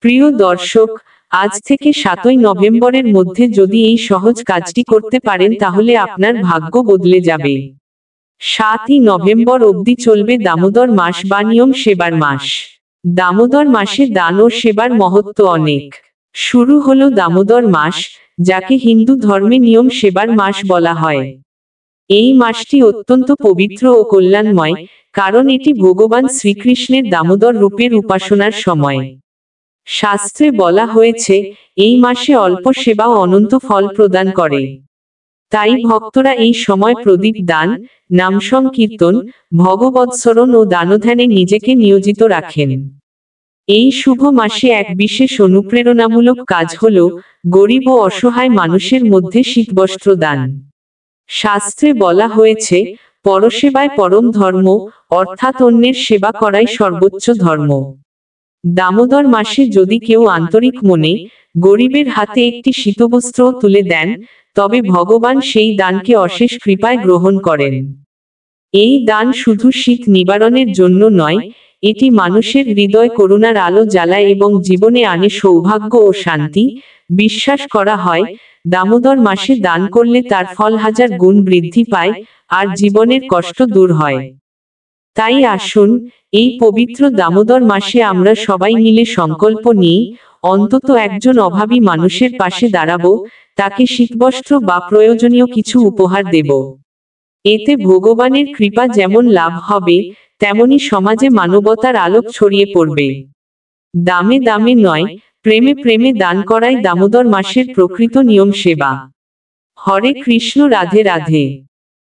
প্রিয় দর্শক, আজ থেকে 7ই নভেম্বরের মধ্যে যদি এই সহজ কাজটি করতে পারেন তাহলে আপনার ভাগ্য বদলে যাবে। 7ই নভেম্বর অবধি চলবে দামোদর মাস বা নিয়ম সেবার মাস। দামোদর মাসে দান ও সেবার মহত্ব অনেক। শুরু হলো দামোদর মাস, যাকে হিন্দু ধর্মে নিয়ম সেবার মাস বলা হয়। এই মাসটি অত্যন্ত পবিত্র ও কল্যাণময়, কারণ এটি ভগবান শ্রীকৃষ্ণের দামোদর রূপের উপাসনার সময়। শাস্ত্রে বলা হয়েছে, এই মাসে অল্প সেবাও অনন্ত ফল প্রদান করে। তাই ভক্তরা এই সময় প্রদীপ দান, নাম সংকীর্তন, ভগবৎস্মরণ ও দানধ্যানে নিজেকে নিয়োজিত রাখেন। এই শুভ মাসে এক বিশেষ অনুপ্রেরণামূলক কাজ হল গরিব ও অসহায় মানুষের মধ্যে শীতবস্ত্র দান। শাস্ত্রে বলা হয়েছে, পরসেবায় পরম ধর্ম, অর্থাৎ অন্যের সেবা করাই সর্বোচ্চ ধর্ম। দামোদর মাসে যদি কেউ আন্তরিক মনে গরিবের হাতে একটি শীতবস্ত্র তুলে দেন, তবে ভগবান সেই দানকে অশেষ কৃপায় গ্রহণ করেন। এই দান শুধু শীত নিবারণের জন্য নয়, এটি মানুষের হৃদয় করুণার আলো জ্বালায় এবং জীবনে আনে সৌভাগ্য ও শান্তি। বিশ্বাস করা হয়, দামোদর মাসে দান করলে তার ফল 1000 গুণ বৃদ্ধি পায়, আর জীবনের কষ্ট দূর হয়। তাই আসুন, এই পবিত্র দামোদর মাসে আমরা সবাই মিলে সংকল্প নিই, অন্তত একজন অভাবী মানুষের পাশে দাঁড়াবো, তাকে শীতবস্ত্র বা প্রয়োজনীয় কিছু উপহার দেব। এতে ভগবানের কৃপা যেমন লাভ হবে, তেমনি সমাজে মানবতার আলোক ছড়িয়ে পড়বে। দামে দামে নয়, প্রেমে প্রেমে দান করাই দামোদর মাসের প্রকৃত নিয়ম সেবা। হরে কৃষ্ণ, রাধে রাধে।